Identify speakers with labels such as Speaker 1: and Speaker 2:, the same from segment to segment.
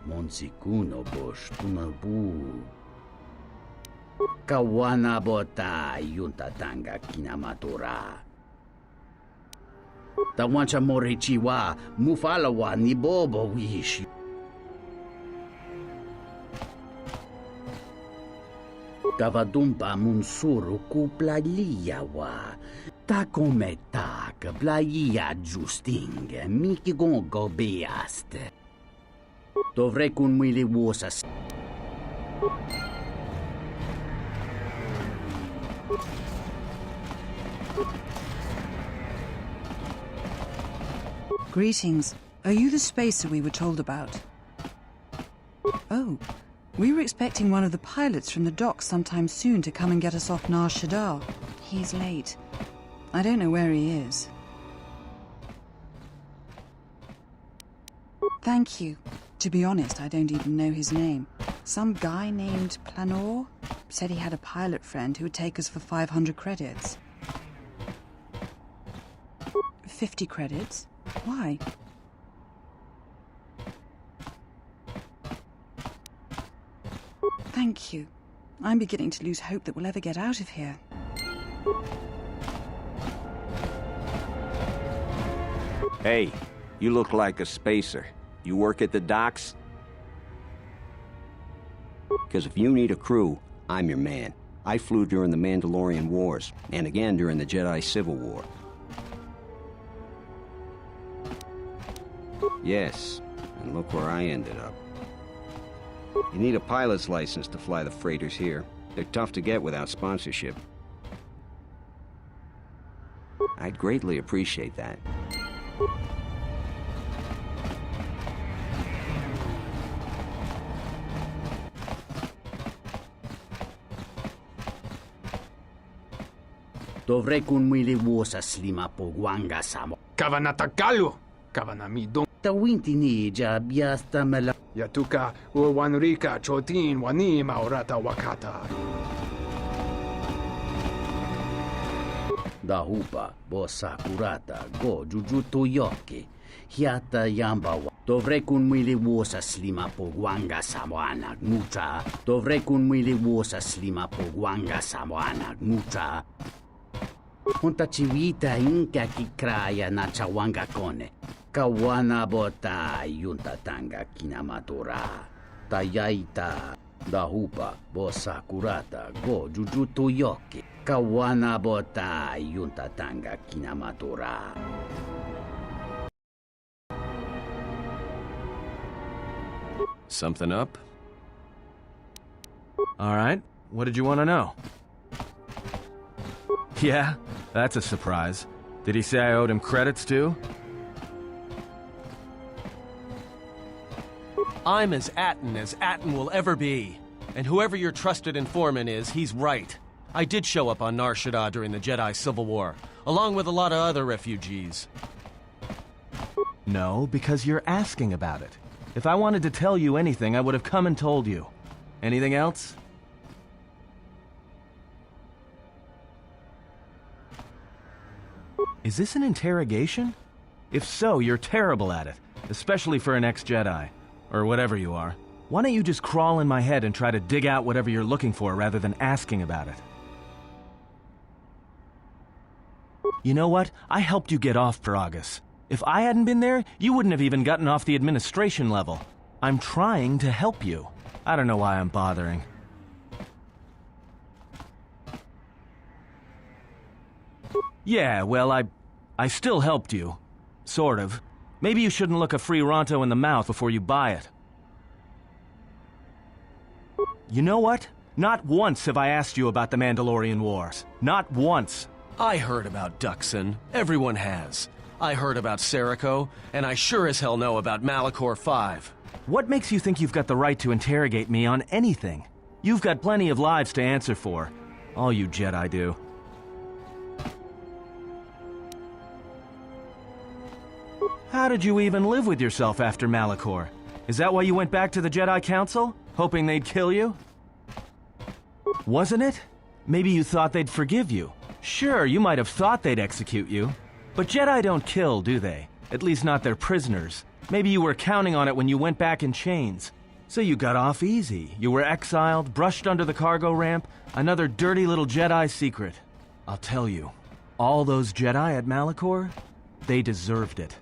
Speaker 1: Monsikuno bosh tumabu. Kawana bota yuntatanga kinamatura. Tawancha morichiwa mufalawa ni bobo wish. Kavadumpa munsuru kuplaliyawa. Takometak playa justing mikigongo beast. Dovrei kun mili wosas.
Speaker 2: Greetings. Are you the spacer we were told about? Oh, we were expecting one of the pilots from the docks sometime soon to come and get us off Nar Shaddaa. He's late. I don't know where he is. Thank you. To be honest, I don't even know his name. Some guy named KotOR said he had a pilot friend who would take us for 500 credits. 50 credits? Why? Thank you. I'm beginning to lose hope that we'll ever get out of here.
Speaker 3: Hey, you look like a spacer. You work at the docks? Because if you need a crew, I'm your man. I flew during the Mandalorian Wars, and again during the Jedi Civil War. Yes, and look where I ended up. You need a pilot's license to fly the freighters here. They're tough to get without sponsorship. I'd greatly appreciate that.
Speaker 1: Dovrei kun mili wosas lima po wanga samo.
Speaker 4: Kavanatakalu! Kavanamidong.
Speaker 1: Tawinti ni biasta mala.
Speaker 4: Yatuka uwanrika chotin wanima orata wakata.
Speaker 1: Dahupa bosa kurata go jujuto yoki. Hiata yamba wa. Dovrei kun mili wosas lima po wanga samoana mucha. Dovrei kun mili wosas lima po wanga samoana mucha. Hunta chivita inka kikraya na chawanga kone. Kawana bota yuntatanga kinamatura. Tayaita dahupa bosa kurata go jujuto yoki. Kawana bota yuntatanga kinamatura.
Speaker 5: Something up? All right, what did you want to know? Yeah, that's a surprise. Did he say I owed him credits too?
Speaker 6: I'm as Atten will ever be. And whoever your trusted informant is, he's right. I did show up on Nar Shaddaa during the Jedi Civil War, along with a lot of other refugees.
Speaker 5: No, because you're asking about it. If I wanted to tell you anything, I would have come and told you. Anything else? Is this an interrogation? If so, you're terrible at it, especially for an ex-Jedi. Or whatever you are. Why don't you just crawl in my head and try to dig out whatever you're looking for rather than asking about it? You know what? I helped you get off Peragus. If I hadn't been there, you wouldn't have even gotten off the administration level. I'm trying to help you. I don't know why I'm bothering. Yeah, well, I still helped you. Sort of. Maybe you shouldn't look a free Ronto in the mouth before you buy it. You know what? Not once have I asked you about the Mandalorian Wars. Not once.
Speaker 6: I heard about Duxon. Everyone has. I heard about Serico, and I sure as hell know about Malachor 5.
Speaker 5: What makes you think you've got the right to interrogate me on anything? You've got plenty of lives to answer for. All you Jedi do. How did you even live with yourself after Malachor? Is that why you went back to the Jedi Council? Hoping they'd kill you? Wasn't it? Maybe you thought they'd forgive you. Sure, you might have thought they'd execute you. But Jedi don't kill, do they? At least not their prisoners. Maybe you were counting on it when you went back in chains. So you got off easy. You were exiled, brushed under the cargo ramp, another dirty little Jedi secret. I'll tell you, all those Jedi at Malachor, they deserved it.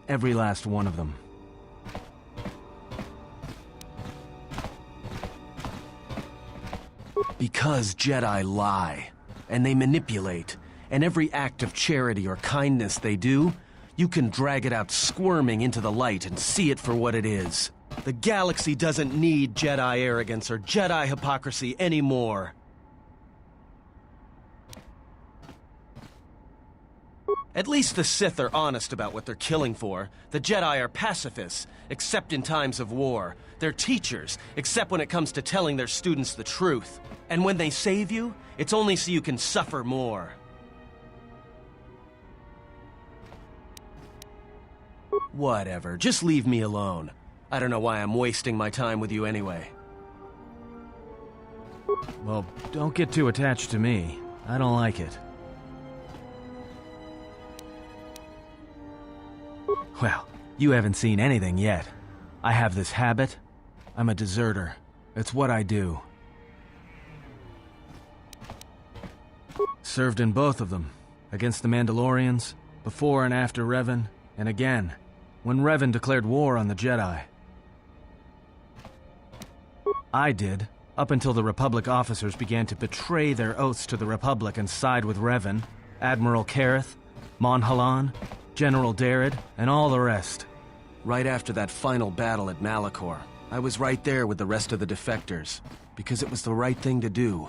Speaker 5: Every last one of them.
Speaker 6: Because Jedi lie, and they manipulate, and every act of charity or kindness they do, you can drag it out squirming into the light and see it for what it is. The galaxy doesn't need Jedi arrogance or Jedi hypocrisy anymore. At least the Sith are honest about what they're killing for. The Jedi are pacifists, except in times of war. They're teachers, except when it comes to telling their students the truth. And when they save you, it's only so you can suffer more. Whatever, just leave me alone. I don't know why I'm wasting my time with you anyway.
Speaker 5: Well, don't get too attached to me. I don't like it. Well, you haven't seen anything yet. I have this habit. I'm a deserter. It's what I do. Served in both of them. Against the Mandalorians, before and after Revan, and again, when Revan declared war on the Jedi. I did, up until the Republic officers began to betray their oaths to the Republic and side with Revan, Admiral Kareth, Mon Halan, General Darrett, and all the rest.
Speaker 6: Right after that final battle at Malachor, I was right there with the rest of the defectors, because it was the right thing to do.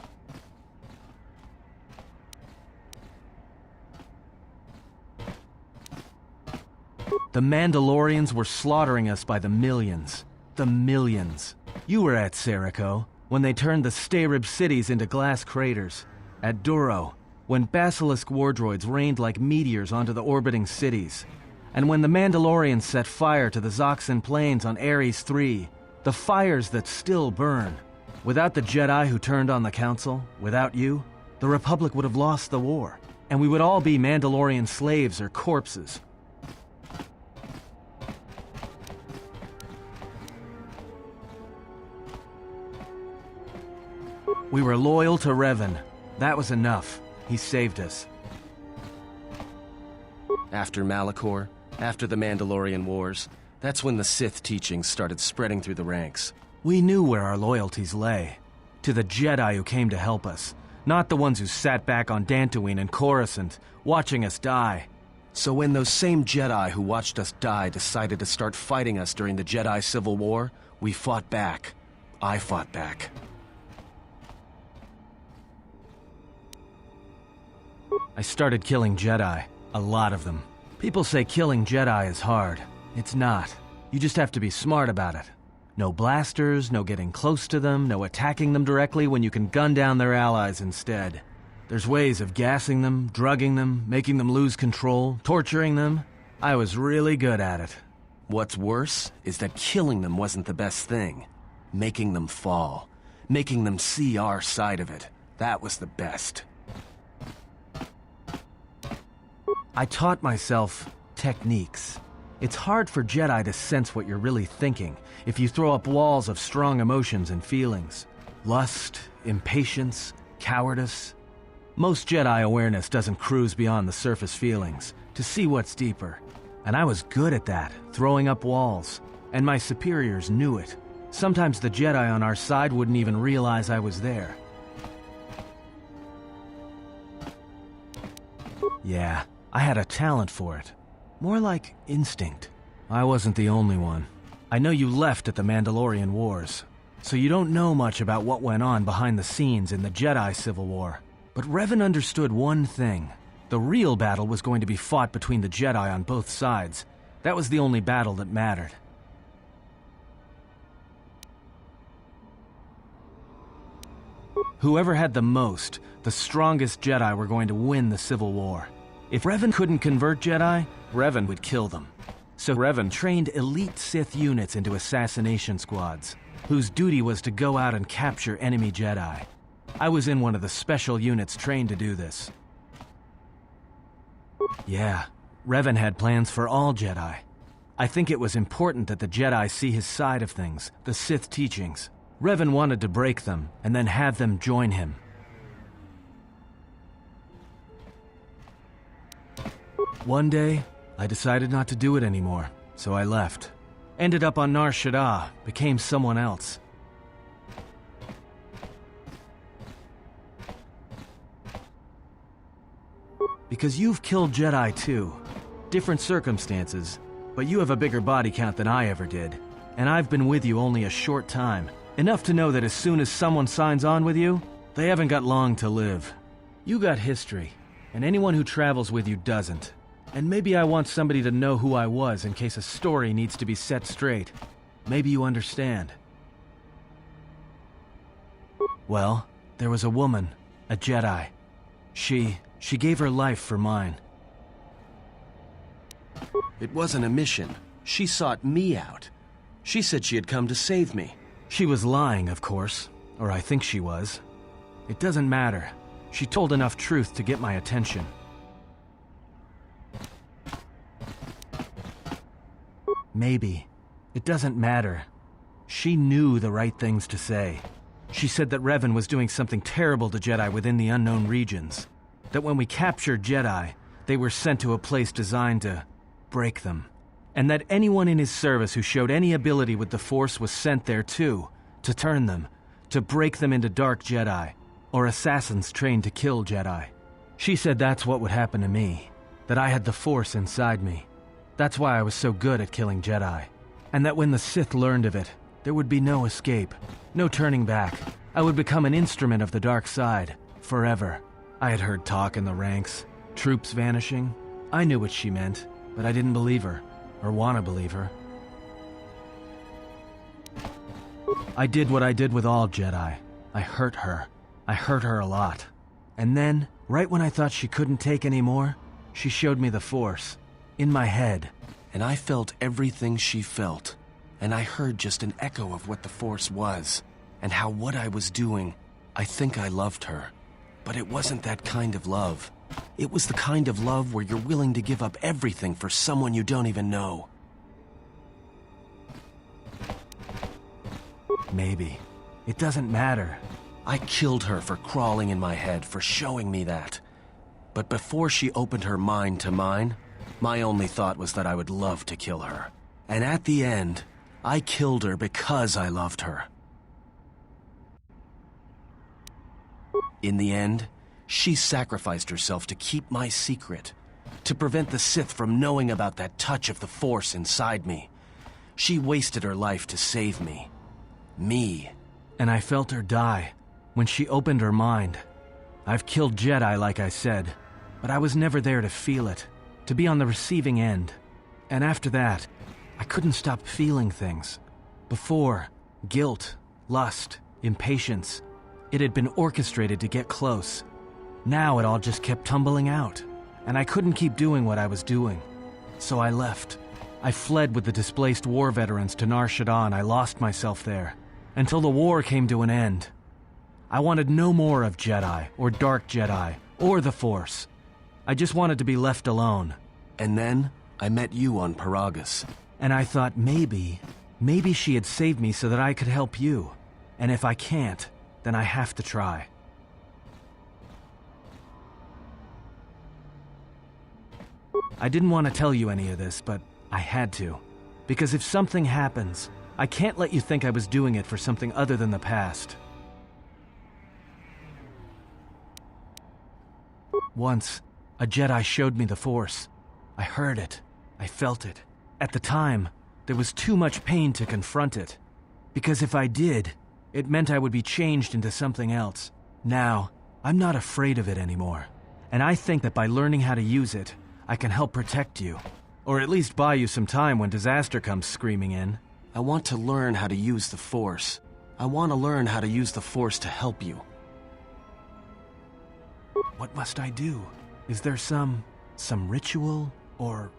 Speaker 5: The Mandalorians were slaughtering us by the millions. The millions. You were at Serico, when they turned the Starib cities into glass craters. At Duro, when Basilisk war droids rained like meteors onto the orbiting cities. And when the Mandalorians set fire to the Zoxan plains on Ares III, the fires that still burn. Without the Jedi who turned on the Council, without you, the Republic would have lost the war, and we would all be Mandalorian slaves or corpses. We were loyal to Revan. That was enough. He saved us.
Speaker 6: After Malachor, after the Mandalorian Wars, that's when the Sith teachings started spreading through the ranks.
Speaker 5: We knew where our loyalties lay. To the Jedi who came to help us, not the ones who sat back on Dantooine and Coruscant, watching us die.
Speaker 6: So when those same Jedi who watched us die decided to start fighting us during the Jedi Civil War, we fought back. I fought back.
Speaker 5: I started killing Jedi. A lot of them. People say killing Jedi is hard. It's not. You just have to be smart about it. No blasters, no getting close to them, no attacking them directly when you can gun down their allies instead. There's ways of gassing them, drugging them, making them lose control, torturing them. I was really good at it.
Speaker 6: What's worse is that killing them wasn't the best thing. Making them fall. Making them see our side of it. That was the best.
Speaker 5: I taught myself techniques. It's hard for Jedi to sense what you're really thinking if you throw up walls of strong emotions and feelings. Lust, impatience, cowardice. Most Jedi awareness doesn't cruise beyond the surface feelings to see what's deeper. And I was good at that, throwing up walls. And my superiors knew it. Sometimes the Jedi on our side wouldn't even realize I was there. Yeah. I had a talent for it. More like instinct. I wasn't the only one. I know you left at the Mandalorian Wars, so you don't know much about what went on behind the scenes in the Jedi Civil War. But Revan understood one thing. The real battle was going to be fought between the Jedi on both sides. That was the only battle that mattered. Whoever had the most, the strongest Jedi were going to win the Civil War. If Revan couldn't convert Jedi, Revan would kill them. So Revan trained elite Sith units into assassination squads, whose duty was to go out and capture enemy Jedi. I was in one of the special units trained to do this. Yeah, Revan had plans for all Jedi. I think it was important that the Jedi see his side of things, the Sith teachings. Revan wanted to break them, and then have them join him. One day, I decided not to do it anymore, so I left. Ended up on Nar Shaddaa, became someone else. Because you've killed Jedi too. Different circumstances, but you have a bigger body count than I ever did. And I've been with you only a short time. Enough to know that as soon as someone signs on with you, they haven't got long to live. You got history, and anyone who travels with you doesn't. And maybe I want somebody to know who I was in case a story needs to be set straight. Maybe you understand. Well, there was a woman, a Jedi. She gave her life for mine.
Speaker 6: It wasn't a mission. She sought me out. She said she had come to save me.
Speaker 5: She was lying, of course. Or I think she was. It doesn't matter. She told enough truth to get my attention. Maybe. It doesn't matter. She knew the right things to say. She said that Revan was doing something terrible to Jedi within the unknown regions. That when we captured Jedi, they were sent to a place designed to break them. And that anyone in his service who showed any ability with the Force was sent there too, to turn them, to break them into dark Jedi, or assassins trained to kill Jedi. She said that's what would happen to me, that I had the Force inside me. That's why I was so good at killing Jedi. And that when the Sith learned of it, there would be no escape, no turning back. I would become an instrument of the dark side, forever. I had heard talk in the ranks, troops vanishing. I knew what she meant, but I didn't believe her, or want to believe her. I did what I did with all Jedi. I hurt her. I hurt her a lot. And then, right when I thought she couldn't take any more, she showed me the Force. In my head.
Speaker 6: And I felt everything she felt. And I heard just an echo of what the Force was. And how what I was doing, I think I loved her. But it wasn't that kind of love. It was the kind of love where you're willing to give up everything for someone you don't even know.
Speaker 5: Maybe. It doesn't matter.
Speaker 6: I killed her for crawling in my head, for showing me that. But before she opened her mind to mine, my only thought was that I would love to kill her. And at the end, I killed her because I loved her. In the end, she sacrificed herself to keep my secret, to prevent the Sith from knowing about that touch of the Force inside me. She wasted her life to save me. Me.
Speaker 5: And I felt her die when she opened her mind. I've killed Jedi, like I said, but I was never there to feel it, to be on the receiving end. And after that, I couldn't stop feeling things. Before, guilt, lust, impatience. It had been orchestrated to get close. Now it all just kept tumbling out, and I couldn't keep doing what I was doing. So I left. I fled with the displaced war veterans to Nar Shaddaa, and I lost myself there, until the war came to an end. I wanted no more of Jedi, or Dark Jedi, or the Force. I just wanted to be left alone.
Speaker 6: And then, I met you on Paragus.
Speaker 5: And I thought maybe she had saved me so that I could help you. And if I can't, then I have to try. I didn't want to tell you any of this, but I had to. Because if something happens, I can't let you think I was doing it for something other than the past. Once, a Jedi showed me the Force. I heard it. I felt it. At the time, there was too much pain to confront it. Because if I did, it meant I would be changed into something else. Now, I'm not afraid of it anymore. And I think that by learning how to use it, I can help protect you. Or at least buy you some time when disaster comes screaming in.
Speaker 6: I want to learn how to use the Force. I want to learn how to use the Force to help you.
Speaker 5: What must I do? Is there some ritual, or...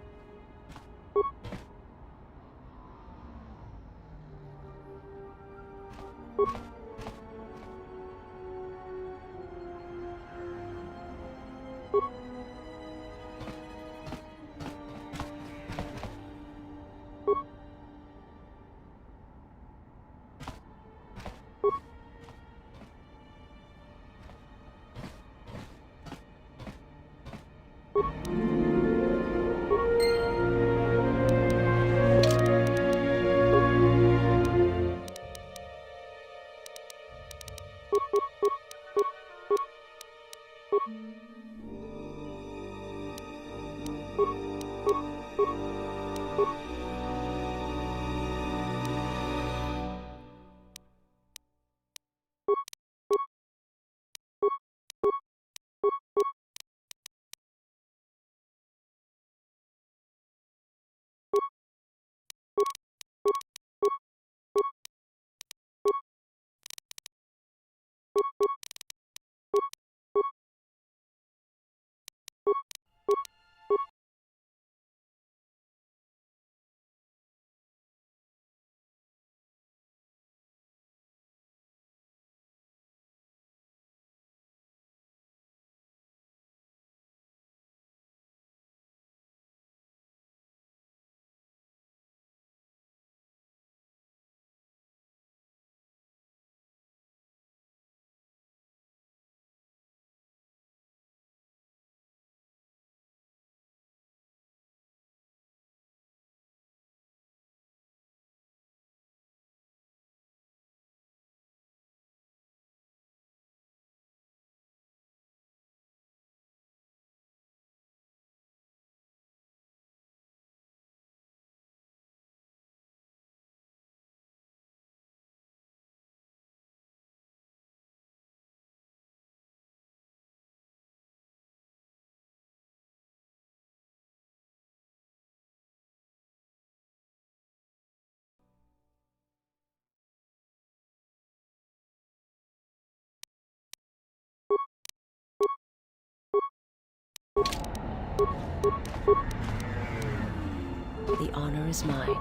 Speaker 7: The honor is mine.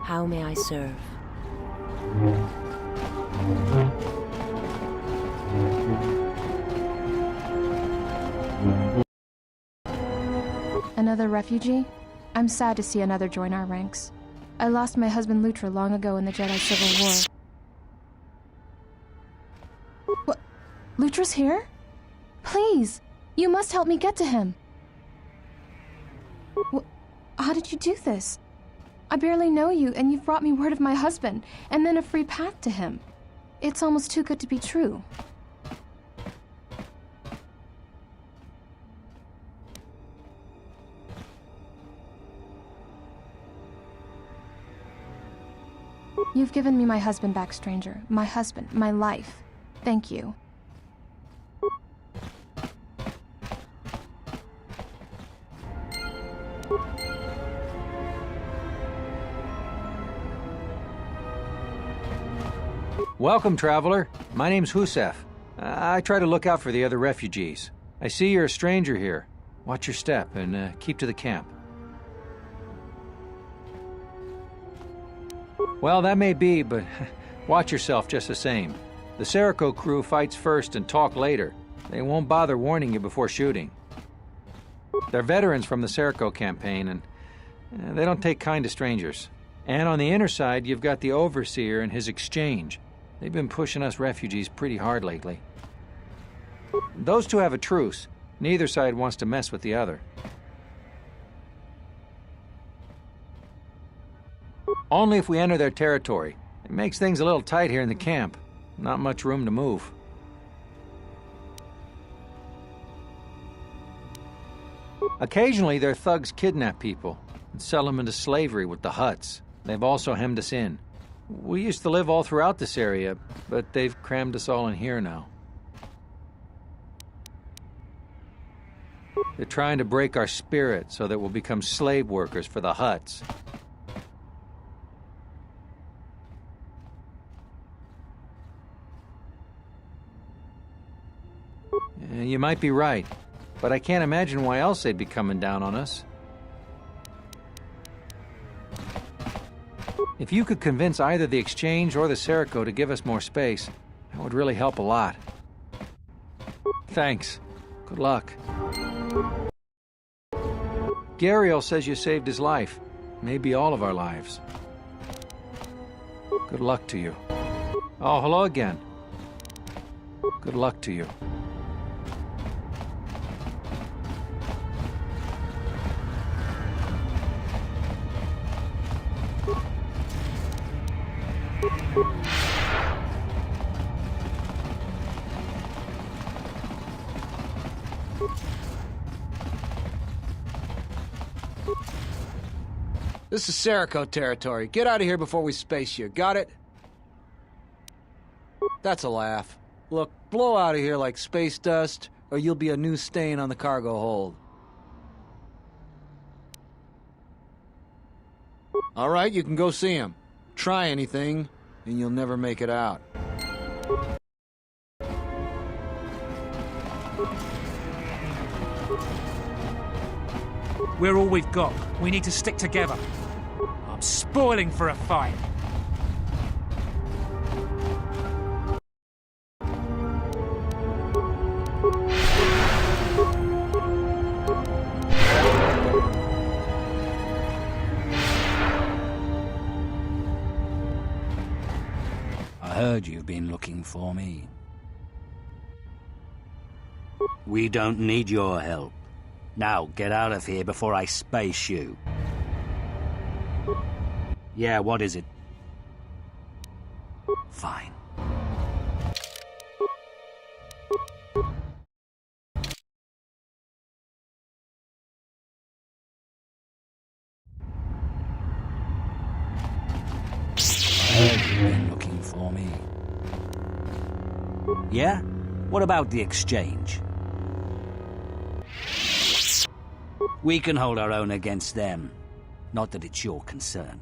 Speaker 7: How may I serve?
Speaker 8: Another refugee? I'm sad to see another join our ranks. I lost my husband Lutra long ago in the Jedi Civil War. What? Lutra's here? Please! You must help me get to him! How did you do this? I barely know you, and you've brought me word of my husband, and then a free path to him. It's almost too good to be true. You've given me my husband back, stranger. My husband, my life. Thank you.
Speaker 9: Welcome, traveler. My name's Husef. I try to look out for the other refugees. I see you're a stranger here. Watch your step and keep to the camp. Well, that may be, but watch yourself just the same. The Serco crew fights first and talk later. They won't bother warning you before shooting. They're veterans from the Serco campaign, and they don't take kind to strangers. And on the inner side, you've got the Overseer and his exchange. They've been pushing us refugees pretty hard lately. Those two have a truce. Neither side wants to mess with the other. Only if we enter their territory. It makes things a little tight here in the camp. Not much room to move. Occasionally, their thugs kidnap people and sell them into slavery with the Hutts. They've also hemmed us in. We used to live all throughout this area, but they've crammed us all in here now. They're trying to break our spirit so that we'll become slave workers for the Hutts. You might be right, but I can't imagine why else they'd be coming down on us. If you could convince either the Exchange or the Serco to give us more space, that would really help a lot. Thanks. Good luck. Gariel says you saved his life. Maybe all of our lives. Good luck to you. Oh, hello again. Good luck to you.
Speaker 10: This is Serico territory. Get out of here before we space you. Got it? That's a laugh. Look, blow out of here like space dust, or you'll be a new stain on the cargo hold. All right, you can go see him. Try anything, and you'll never make it out.
Speaker 11: We're all we've got. We need to stick together. I'm spoiling for a fight.
Speaker 1: I heard you've been looking for me. We don't need your help. Now, get out of here before I space you. Yeah, what is it? Fine. I heard you've been looking for me. Yeah? What about the exchange? We can hold our own against them. Not that it's your concern.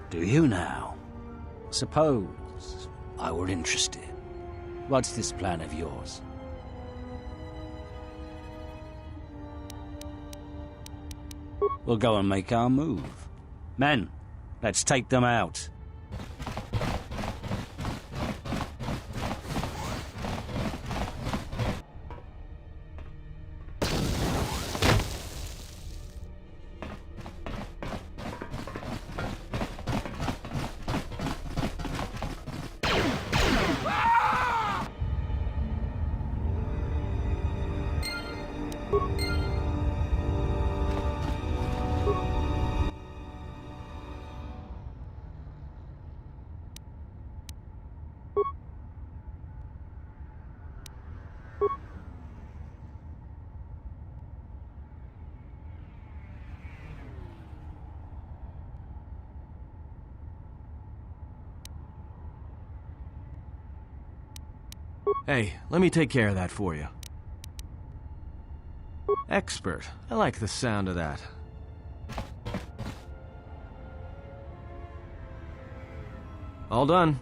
Speaker 1: Do you now? Suppose I were interested. What's this plan of yours? We'll go and make our move. Men, let's take them out.
Speaker 5: Hey, let me take care of that for you. Expert. I like the sound of that. All done.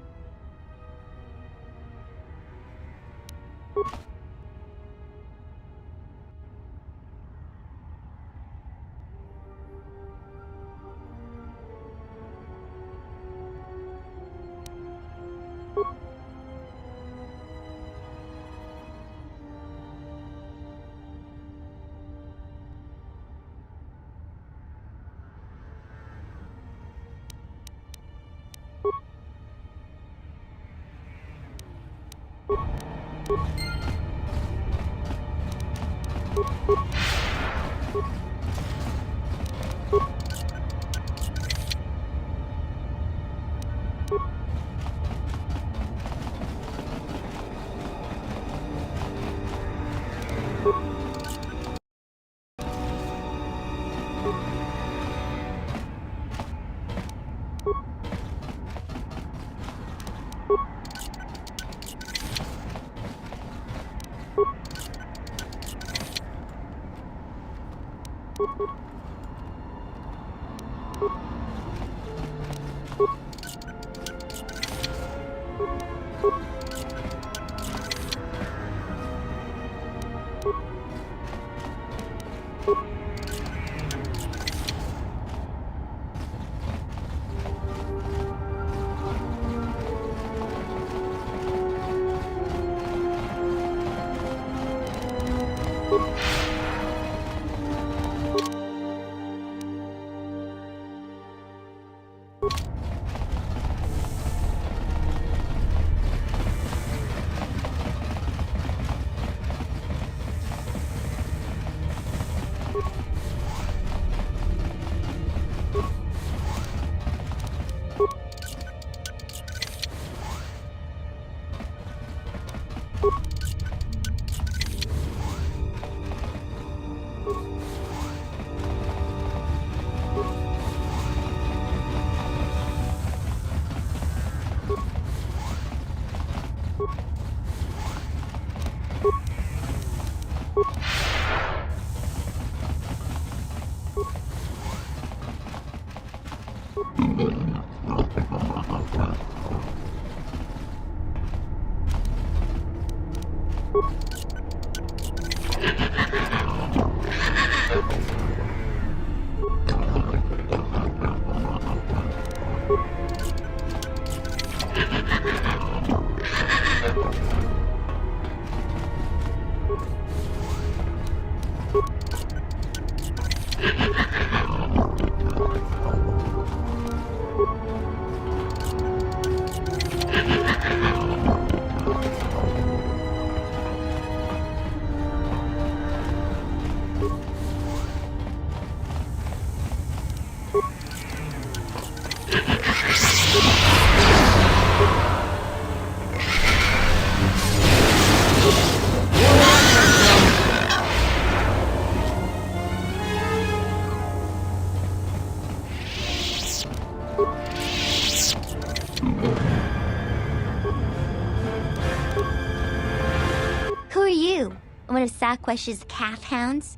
Speaker 12: Who are you? One of Saquesh's calf hounds?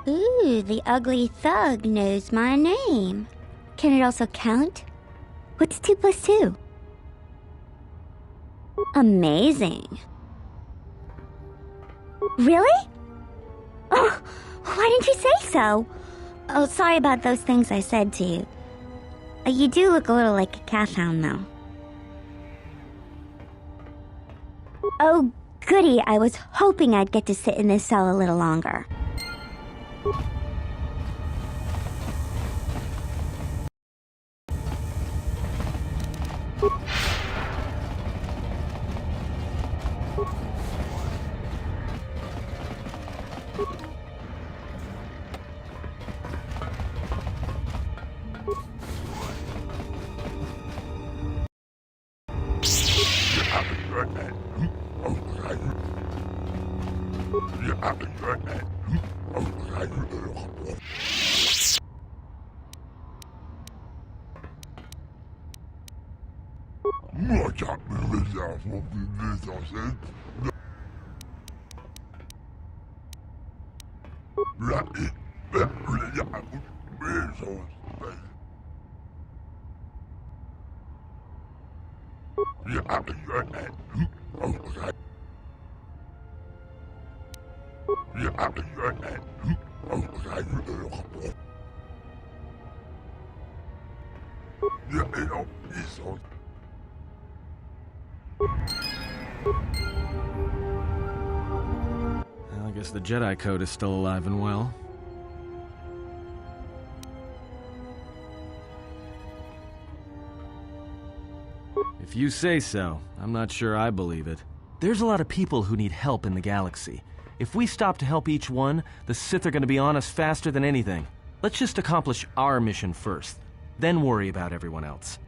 Speaker 12: Ooh, the ugly thug knows my name. Can it also count? What's 2 plus 2? Amazing. Really? Oh, why didn't you say so? Oh, sorry about those things I said to you. You do look a little like a calf hound, though. Oh, goody, I was hoping I'd get to sit in this cell a little longer.
Speaker 5: Well, I guess the Jedi Code is still alive and well. If you say so, I'm not sure I believe it. There's a lot of people who need help in the galaxy. If we stop to help each one, the Sith are going to be on us faster than anything. Let's just accomplish our mission first, then worry about everyone else.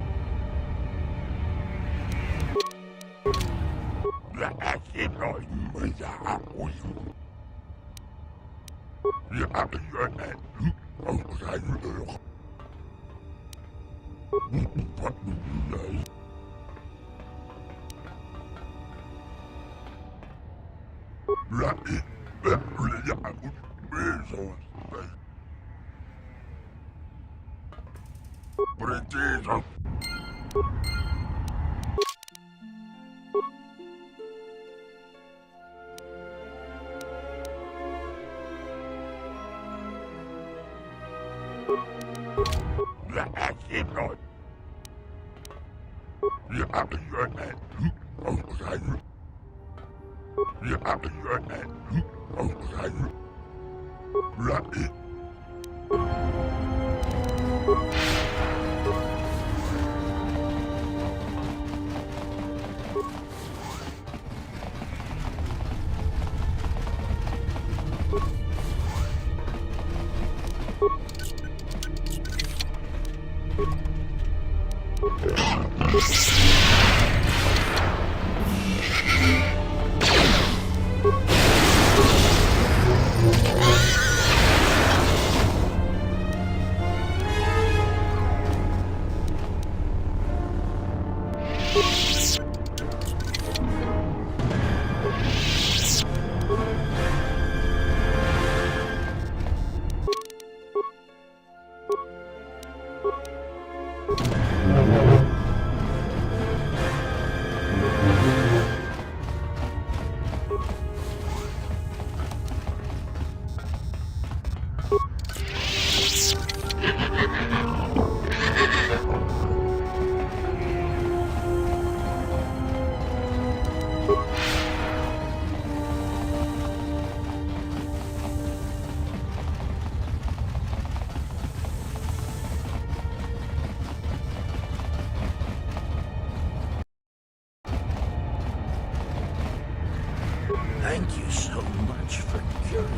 Speaker 13: Thank you so much for curing.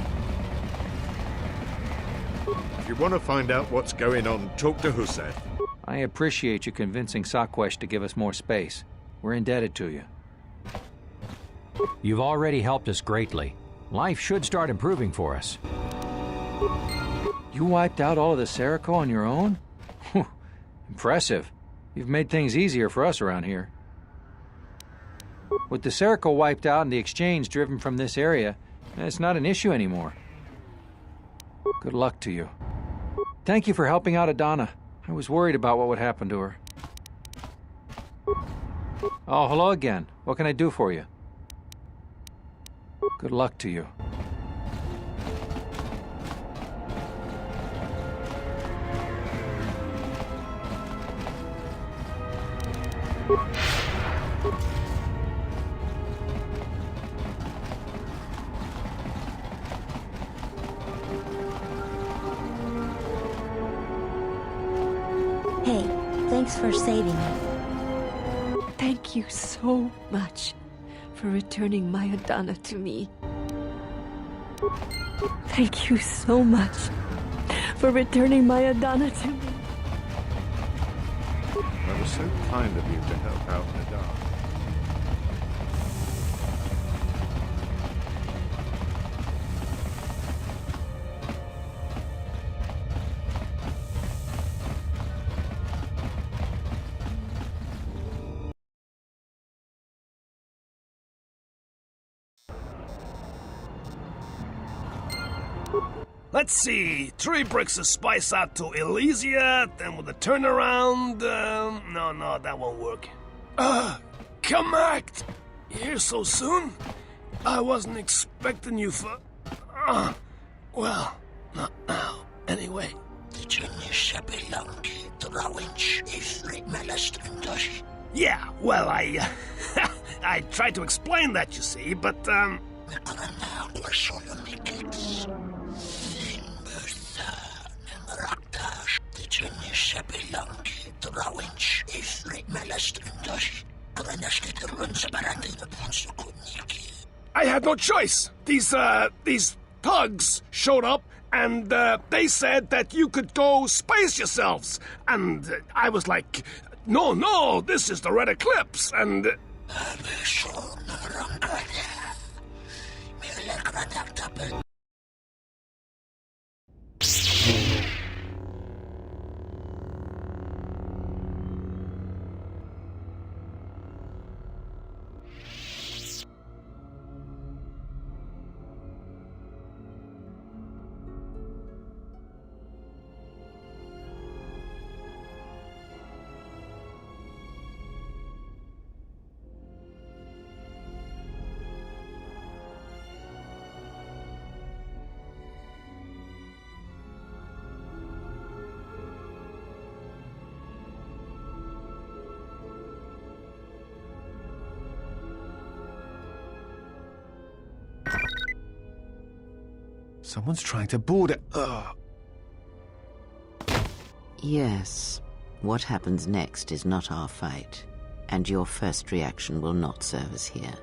Speaker 14: If you want to find out what's going on, talk to Hussein.
Speaker 9: I appreciate you convincing Sakwesh to give us more space. We're indebted to you. You've already helped us greatly. Life should start improving for us. You wiped out all of the Seriko on your own? Impressive. You've made things easier for us around here. With the Seriko wiped out and the exchange driven from this area, it's not an issue anymore. Good luck to you. Thank you for helping out Adana. I was worried about what would happen to her. Oh, hello again. What can I do for you? Good luck to you.
Speaker 15: Hey, thanks for saving me.
Speaker 16: Thank you so much for returning my Adana to me. Thank you so much for returning my Adana to me.
Speaker 14: That was so kind of you to help out in the dark.
Speaker 17: Let's see, 3 bricks of spice out to Elysia, then with a turnaround, no, that won't work. Come act! Here so soon? I wasn't expecting you for... well, not now, anyway. Yeah, well, I tried to explain that, you see, but, I had no choice. These thugs showed up and they said that you could go space yourselves. And I was like, no, this is the Red Eclipse, and...
Speaker 5: Someone's trying to board it. Ugh.
Speaker 18: Yes. What happens next is not our fight, and your first reaction will not serve us here.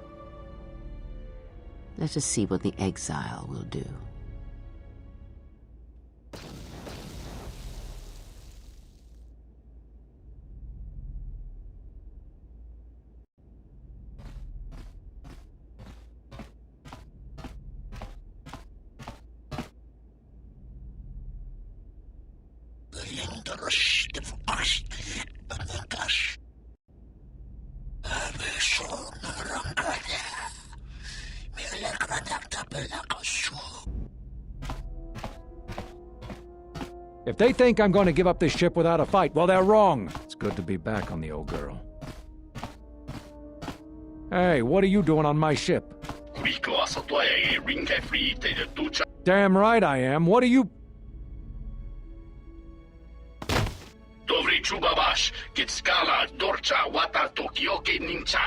Speaker 18: Let us see what the exile will do.
Speaker 9: If they think I'm going to give up this ship without a fight, well, they're wrong. It's good to be back on the old girl. Hey, what are you doing on my ship? Damn right I am. What are you...
Speaker 1: Chubabash, Kitskala, Dorcha, Wata, Tokyoke, Nincha.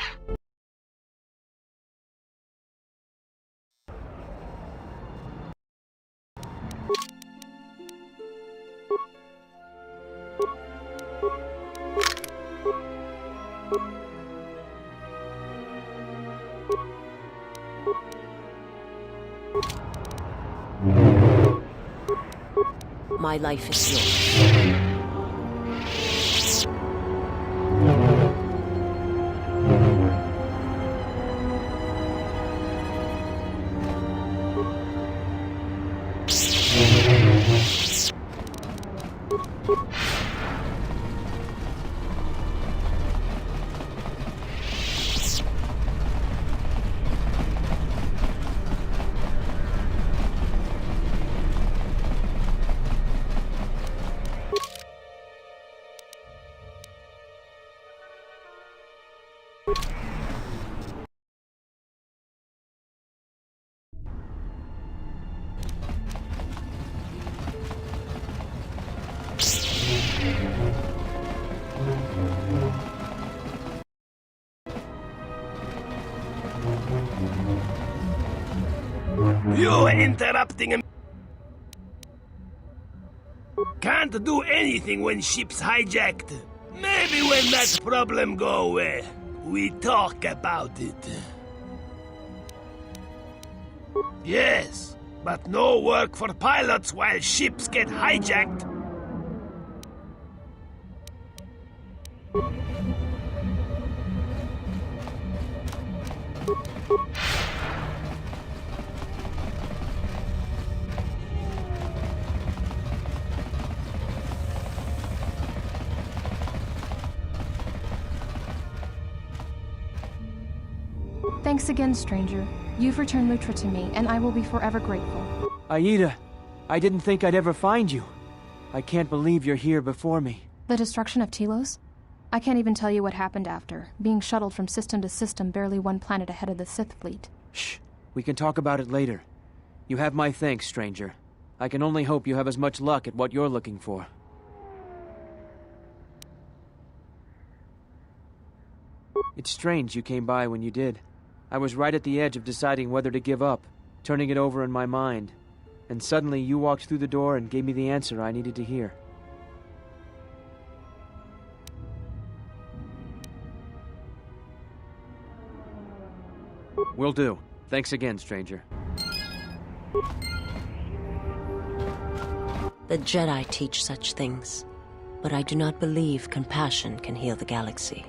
Speaker 7: My life is yours.
Speaker 17: You interrupting him. Can't do anything when ship's hijacked. Maybe when that problem go away, we talk about it. Yes, but no work for pilots while ships get hijacked.
Speaker 8: Thanks again, stranger. You've returned Lutra to me, and I will be forever grateful.
Speaker 19: Aida, I didn't think I'd ever find you. I can't believe you're here before me.
Speaker 8: The destruction of Telos? I can't even tell you what happened after, being shuttled from system to system barely one planet ahead of the Sith fleet.
Speaker 19: Shh. We can talk about it later. You have my thanks, stranger. I can only hope you have as much luck at what you're looking for. It's strange you came by when you did. I was right at the edge of deciding whether to give up, turning it over in my mind. And suddenly you walked through the door and gave me the answer I needed to hear. Will do. Thanks again, stranger.
Speaker 7: The Jedi teach such things, but I do not believe compassion can heal the galaxy.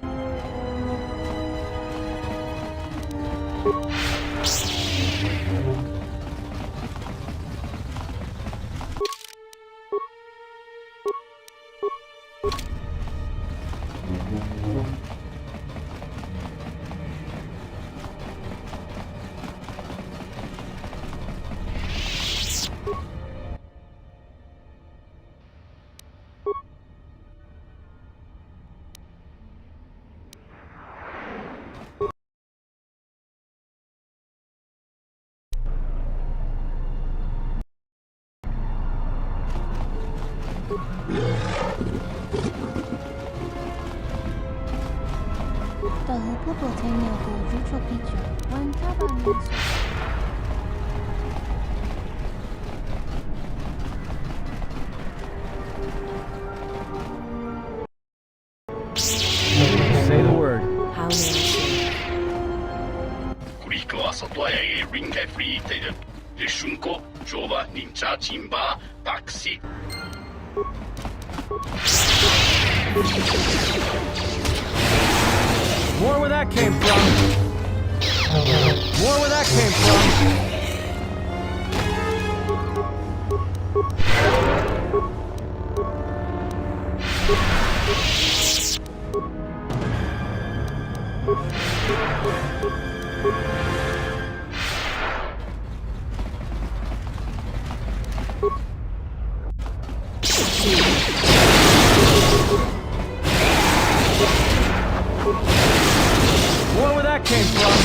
Speaker 5: Say the word.
Speaker 7: How may I serve?
Speaker 1: Kuriko asotoe ringe frite de shunko jova ninja chimba taxi.
Speaker 5: More where that came from. More where that came from. More where that came from.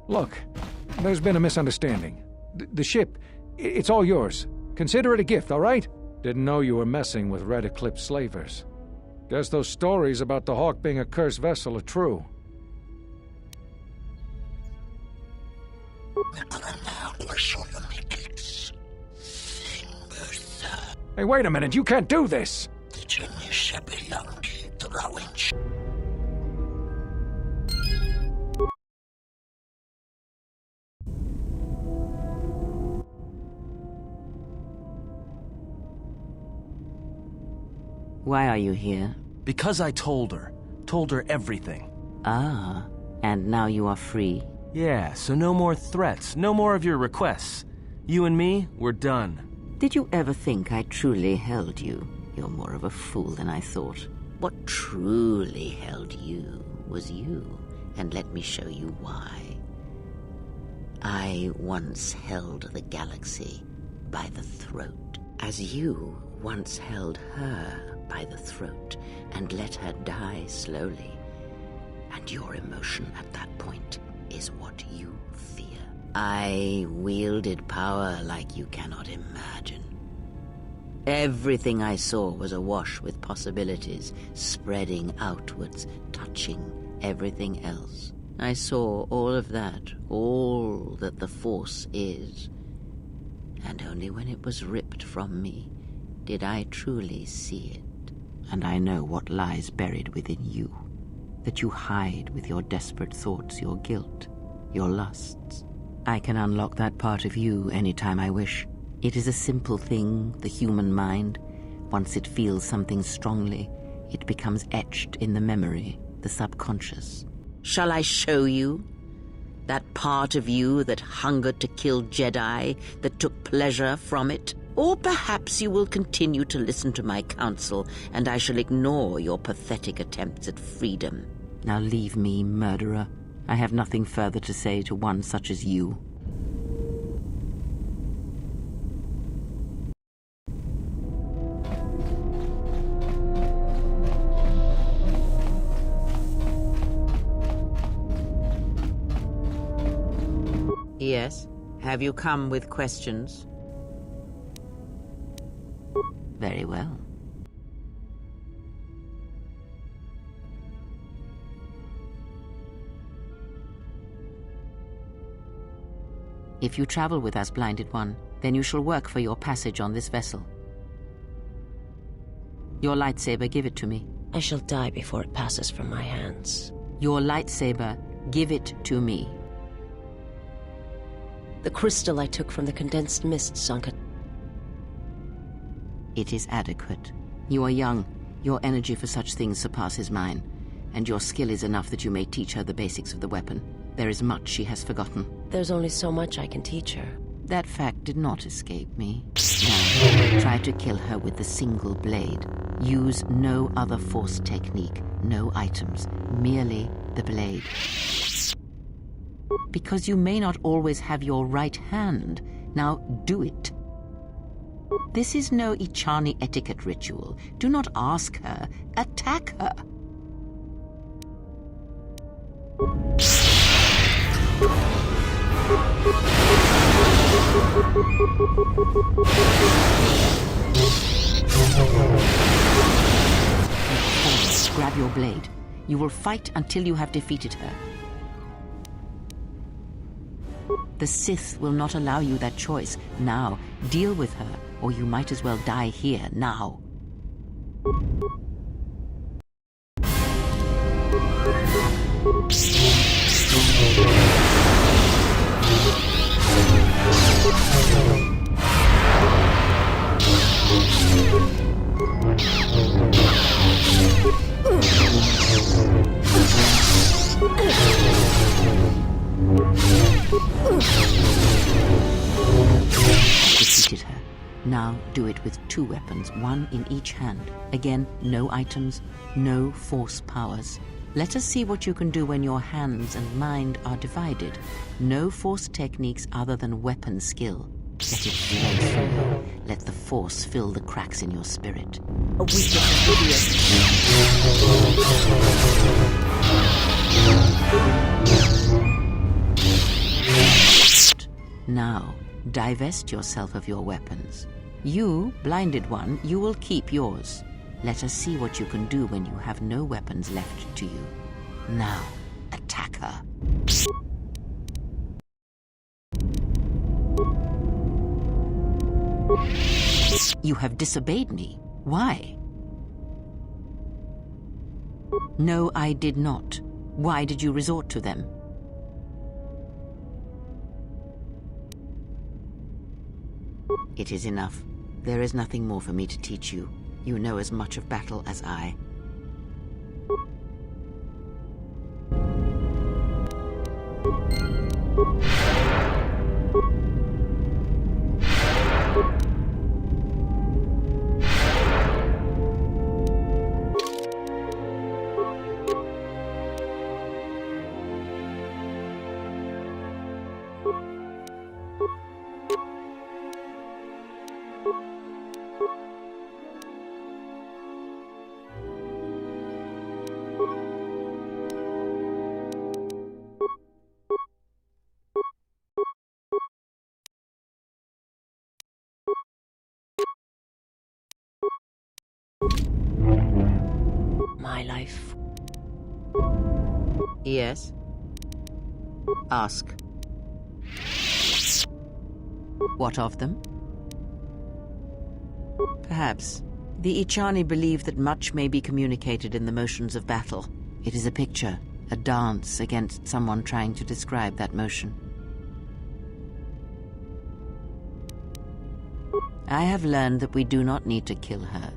Speaker 9: Look, there's been a misunderstanding. The ship, it's all yours. Consider it a gift, all right? Didn't know you were messing with Red Eclipse slavers. Guess those stories about the Hawk being a cursed vessel are true. Hey, wait a minute, you can't do this!
Speaker 18: Why are you here?
Speaker 6: Because I told her. Told her everything.
Speaker 18: Ah, and now you are free?
Speaker 6: Yeah, so no more threats, no more of your requests. You and me, we're done.
Speaker 18: Did you ever think I truly held you? You're more of a fool than I thought. What truly held you was you, and let me show you why. I once held the galaxy by the throat, as you once held her by the throat and let her die slowly. And your emotion at that point is what you fear. I wielded power like you cannot imagine. Everything I saw was awash with possibilities, spreading outwards, touching everything else. I saw all of that, all that the Force is. And only when it was ripped from me did I truly see it. And I know what lies buried within you, that you hide with your desperate thoughts, your guilt, your lusts. I can unlock that part of you anytime I wish. It is a simple thing, the human mind. Once it feels something strongly, it becomes etched in the memory, the subconscious. Shall I show you? That part of you that hungered to kill Jedi, that took pleasure from it? Or perhaps you will continue to listen to my counsel, and I shall ignore your pathetic attempts at freedom. Now leave me, murderer. I have nothing further to say to one such as you. Yes? Have you come with questions? Very well. If you travel with us, Blinded One, then you shall work for your passage on this vessel. Your lightsaber, give it to me.
Speaker 7: I shall die before it passes from my hands.
Speaker 18: Your lightsaber, give it to me.
Speaker 7: The crystal I took from the condensed mist, Sanka.
Speaker 18: It is adequate. You are young. Your energy for such things surpasses mine, and your skill is enough that you may teach her the basics of the weapon. There is much she has forgotten.
Speaker 7: There's only so much I can teach her.
Speaker 18: That fact did not escape me. Now, try to kill her with the single blade. Use no other Force technique, no items, merely the blade. Because you may not always have your right hand. Now do it. This is no Ichani etiquette ritual. Do not ask her. Attack her. Grab your blade. You will fight until you have defeated her. The Sith will not allow you that choice. Now, deal with her, or you might as well die here, now. Defeated her. Now do it with 2 weapons, 1 in each hand. Again, no items, no Force powers. Let us see what you can do when your hands and mind are divided. No Force techniques other than weapon skill. Let it flow through you. Let the Force fill the cracks in your spirit. A weakness is Now, divest yourself of your weapons. You, Blinded One, you will keep yours. Let us see what you can do when you have no weapons left to you. Now, attack her. You have disobeyed me. Why? No, I did not. Why did you resort to them? It is enough. There is nothing more for me to teach you. You know as much of battle as I.
Speaker 7: My life.
Speaker 18: Yes? Ask.
Speaker 20: What of them? Perhaps. The Ichani believe that much may be communicated in the motions of battle. It is a picture, a dance against someone trying to describe that motion. I have learned that we do not need to kill her.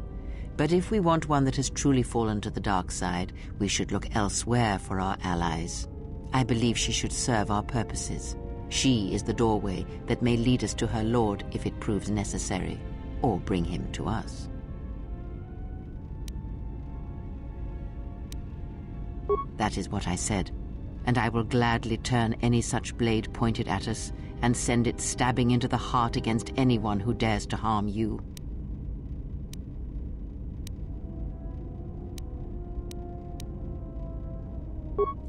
Speaker 20: But if we want one that has truly fallen to the dark side, we should look elsewhere for our allies. I believe she should serve our purposes. She is the doorway that may lead us to her lord if it proves necessary, or bring him to us. That is what I said, and I will gladly turn any such blade pointed at us and send it stabbing into the heart against anyone who dares to harm you.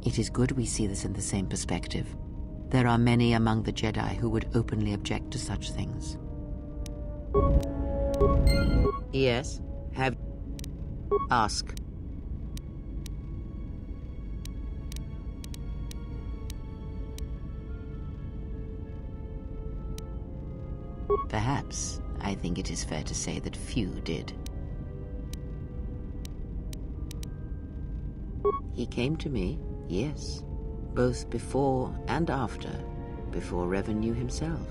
Speaker 20: It is good we see this in the same perspective. There are many among the Jedi who would openly object to such things.
Speaker 18: Yes. Have... Ask.
Speaker 20: Perhaps I think it is fair to say that few did. He came to me, yes, both before and after. Before Revan knew himself.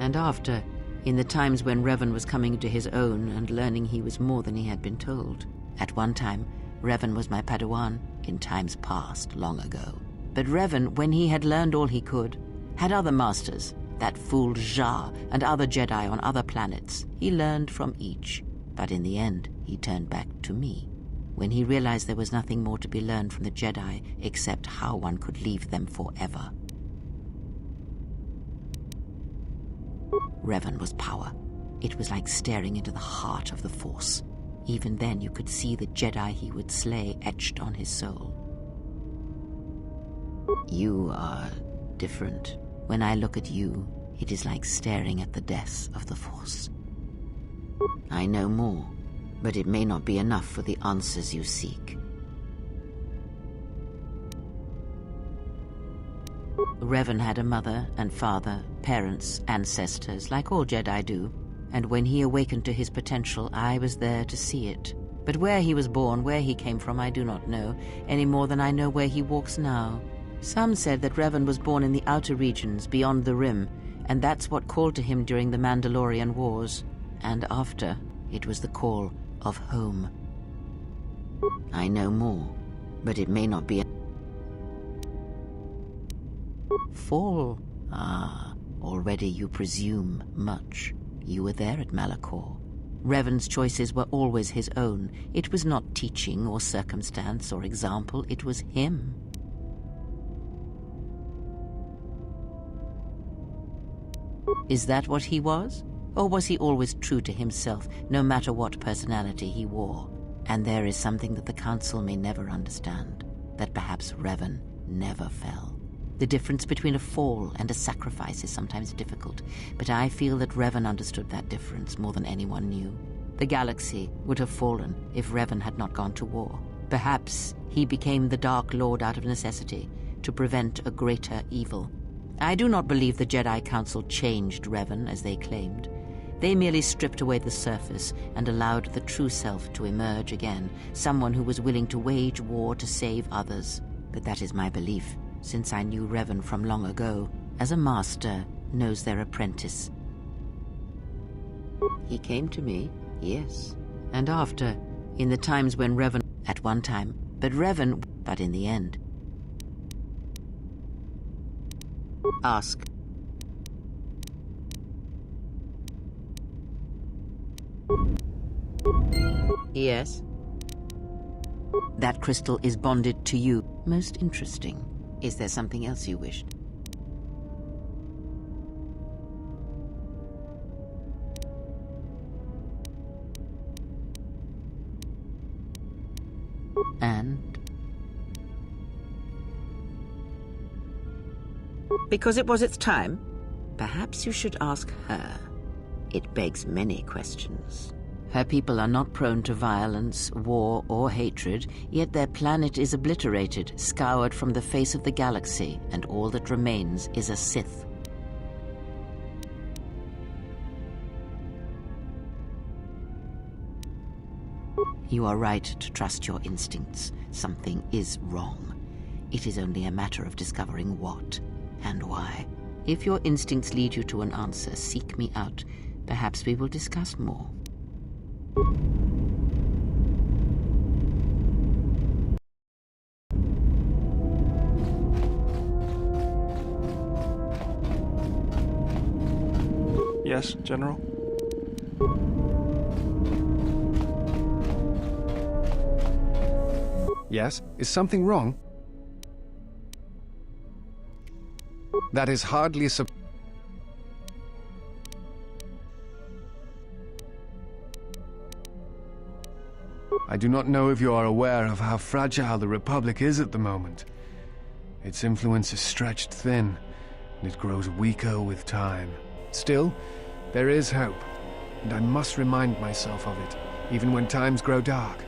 Speaker 20: And after, in the times when Revan was coming to his own and learning he was more than he had been told. At one time, Revan was my Padawan, in times past, long ago. But Revan, when he had learned all he could, had other masters, that fool Jar and other Jedi on other planets. He learned from each, but in the end, he turned back to me. When he realized there was nothing more to be learned from the Jedi except how one could leave them forever. Revan was power. It was like staring into the heart of the Force. Even then you could see the Jedi he would slay etched on his soul. You are different. When I look at you, it is like staring at the death of the Force. I know more, but it may not be enough for the answers you seek. Revan had a mother and father, parents, ancestors, like all Jedi do, and when he awakened to his potential, I was there to see it. But where he was born, where he came from, I do not know, any more than I know where he walks now. Some said that Revan was born in the outer regions, beyond the Rim, and that's what called to him during the Mandalorian Wars. And after, it was the call of home. I know more, but it may not be... Fall? Ah, already you presume much. You were there at Malachor. Revan's choices were always his own. It was not teaching or circumstance or example, it was him. Is that what he was? Or was he always true to himself, no matter what personality he wore? And there is something that the Council may never understand, that perhaps Revan never fell. The difference between a fall and a sacrifice is sometimes difficult, but I feel that Revan understood that difference more than anyone knew. The galaxy would have fallen if Revan had not gone to war. Perhaps he became the Dark Lord out of necessity, to prevent a greater evil. I do not believe the Jedi Council changed Revan as they claimed. They merely stripped away the surface and allowed the true self to emerge again, someone who was willing to wage war to save others. But that is my belief, since I knew Revan from long ago, as a master knows their apprentice. He came to me, yes. And after, in the times when Revan... At one time, but Revan... But in the end... Ask. Yes? That crystal is bonded to you. Most interesting. Is there something else you wished? And? Because it was its time? Perhaps you should ask her. It begs many questions. Her people are not prone to violence, war, or hatred, yet their planet is obliterated, scoured from the face of the galaxy, and all that remains is a Sith. You are right to trust your instincts. Something is wrong. It is only a matter of discovering what and why. If your instincts lead you to an answer, seek me out. Perhaps we will discuss more.
Speaker 21: Yes, General?
Speaker 22: Yes? Is something wrong? That is hardly I do not know if you are aware of how fragile the Republic is at the moment. Its influence is stretched thin, and it grows weaker with time. Still, there is hope, and I must remind myself of it, even when times grow dark.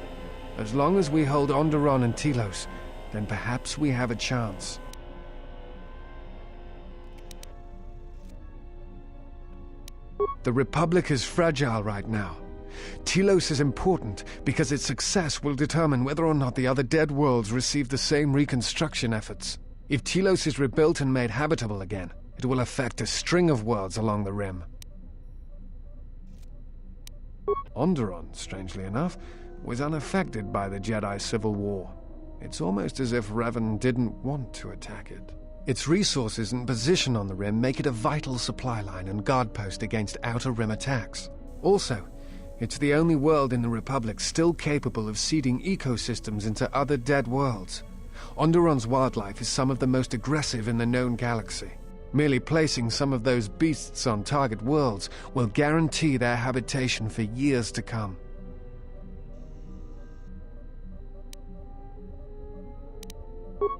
Speaker 22: As long as we hold Onderon and Telos, then perhaps we have a chance. The Republic is fragile right now. Telos is important because its success will determine whether or not the other dead worlds receive the same reconstruction efforts. If Telos is rebuilt and made habitable again, it will affect a string of worlds along the rim. Onderon, strangely enough, was unaffected by the Jedi Civil War. It's almost as if Revan didn't want to attack it. Its resources and position on the rim make it a vital supply line and guard post against outer rim attacks. Also, it's the only world in the Republic still capable of seeding ecosystems into other dead worlds. Onderon's wildlife is some of the most aggressive in the known galaxy. Merely placing some of those beasts on target worlds will guarantee their habitation for years to come.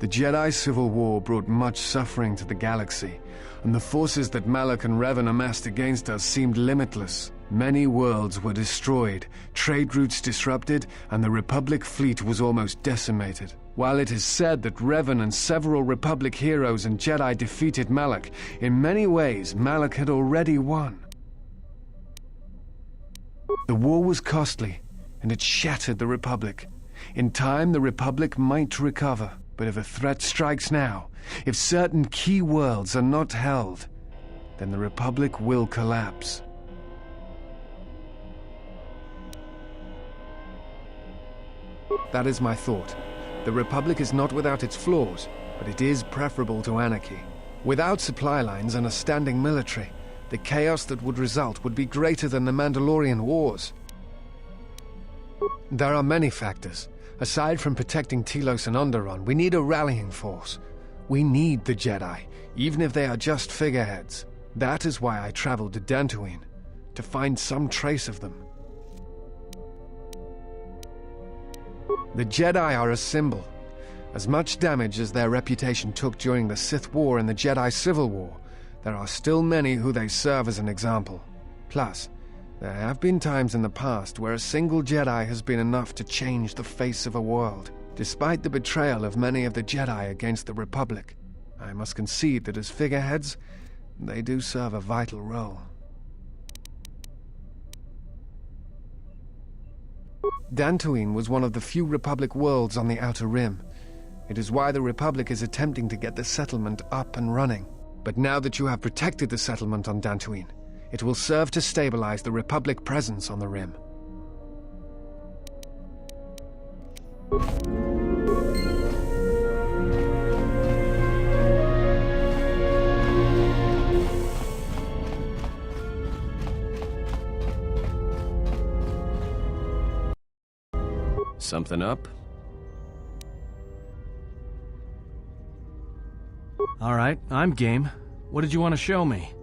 Speaker 22: The Jedi Civil War brought much suffering to the galaxy, and the forces that Malak and Revan amassed against us seemed limitless. Many worlds were destroyed, trade routes disrupted, and the Republic fleet was almost decimated. While it is said that Revan and several Republic heroes and Jedi defeated Malak, in many ways Malak had already won. The war was costly, and it shattered the Republic. In time, the Republic might recover. But if a threat strikes now, if certain key worlds are not held, then the Republic will collapse. That is my thought. The Republic is not without its flaws, but it is preferable to anarchy. Without supply lines and a standing military, the chaos that would result would be greater than the Mandalorian Wars. There are many factors. Aside from protecting Telos and Onderon, we need a rallying force. We need the Jedi, even if they are just figureheads. That is why I traveled to Dantooine, to find some trace of them. The Jedi are a symbol. As much damage as their reputation took during the Sith War and the Jedi Civil War, there are still many who they serve as an example. Plus, there have been times in the past where a single Jedi has been enough to change the face of a world. Despite the betrayal of many of the Jedi against the Republic, I must concede that as figureheads, they do serve a vital role. Dantooine was one of the few Republic worlds on the Outer Rim. It is why the Republic is attempting to get the settlement up and running. But now that you have protected the settlement on Dantooine, it will serve to stabilize the Republic presence on the Rim.
Speaker 3: Something up?
Speaker 5: All right, I'm game. What did you want to show me?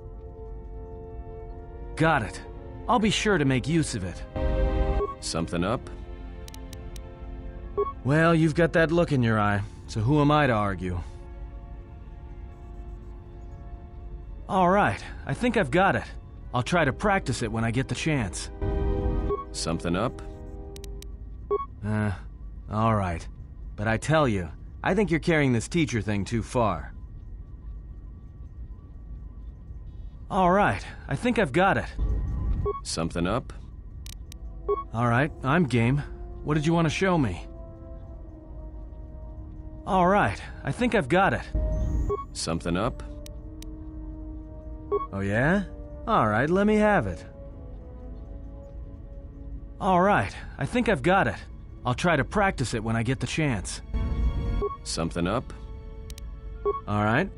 Speaker 5: Got it. I'll be sure to make use of it.
Speaker 3: Something up?
Speaker 5: Well, you've got that look in your eye, so who am I to argue? All right, I think I've got it. I'll try to practice it when I get the chance.
Speaker 3: Something up?
Speaker 5: Alright. But I tell you, I think you're carrying this teacher thing too far. Alright, I think I've got it.
Speaker 3: Something up?
Speaker 5: Alright, I'm game. What did you want to show me? Alright, I think I've got it.
Speaker 3: Something up?
Speaker 5: Oh yeah? Alright, let me have it. Alright, I think I've got it. I'll try to practice it when I get the chance.
Speaker 3: Something up?
Speaker 5: Alright.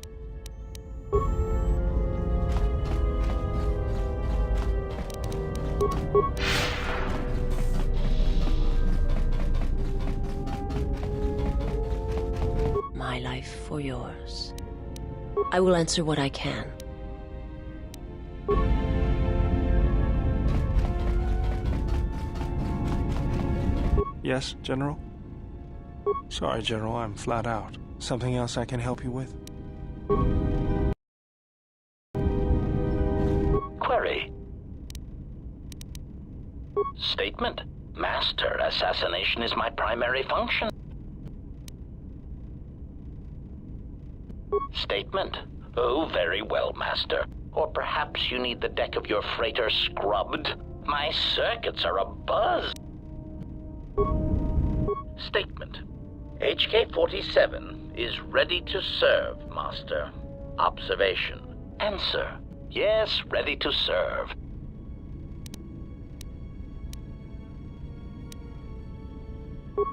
Speaker 7: My life for yours. I will answer what I can.
Speaker 21: Yes, General? Sorry, General, I'm flat out. Something else I can help you with?
Speaker 1: Query. Statement. Master, assassination is my primary function. Statement. Oh, very well, Master. Or perhaps you need the deck of your freighter scrubbed. My circuits are abuzz. Statement. HK-47 is ready to serve, Master. Observation. Answer. Yes, ready to serve.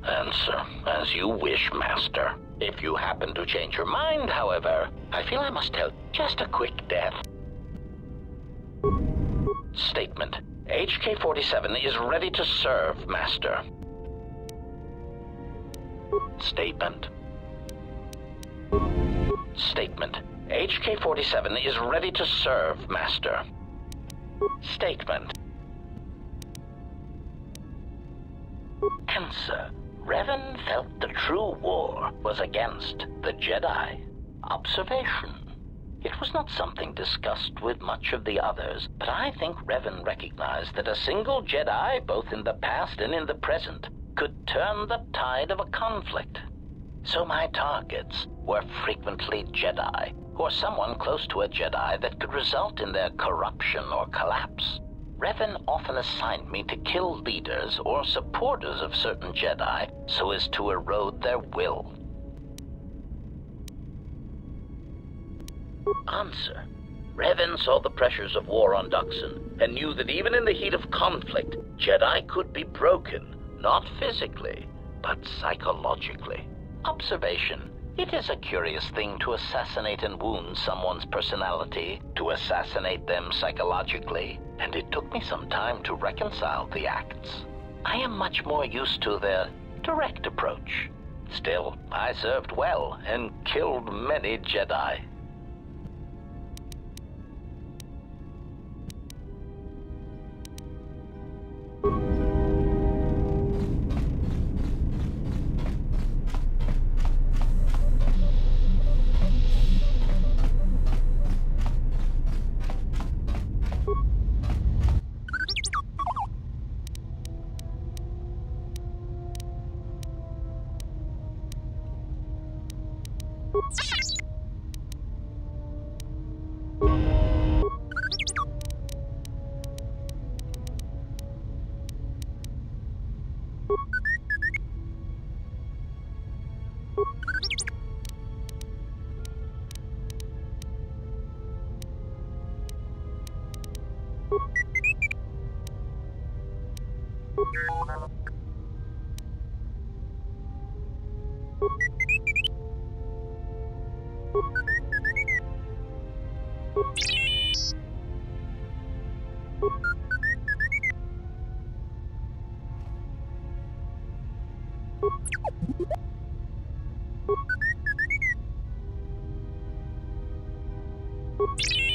Speaker 1: Answer. As you wish, Master. If you happen to change your mind, however, I feel I must tell just a quick death. Statement. HK-47 is ready to serve, Master. Statement. Statement. HK-47 is ready to serve, Master. Statement. Answer. Revan felt the true war was against the Jedi. Observation. It was not something discussed with much of the others, but I think Revan recognized that a single Jedi, both in the past and in the present, could turn the tide of a conflict. So my targets were frequently Jedi, or someone close to a Jedi that could result in their corruption or collapse. Revan often assigned me to kill leaders or supporters of certain Jedi so as to erode their will. Answer. Revan saw the pressures of war on Duxon and knew that even in the heat of conflict, Jedi could be broken, not physically, but psychologically. Observation. It is a curious thing to assassinate and wound someone's personality, to assassinate them psychologically, and it took me some time to reconcile the acts. I am much more used to the direct approach. Still, I served well and killed many Jedi.
Speaker 2: you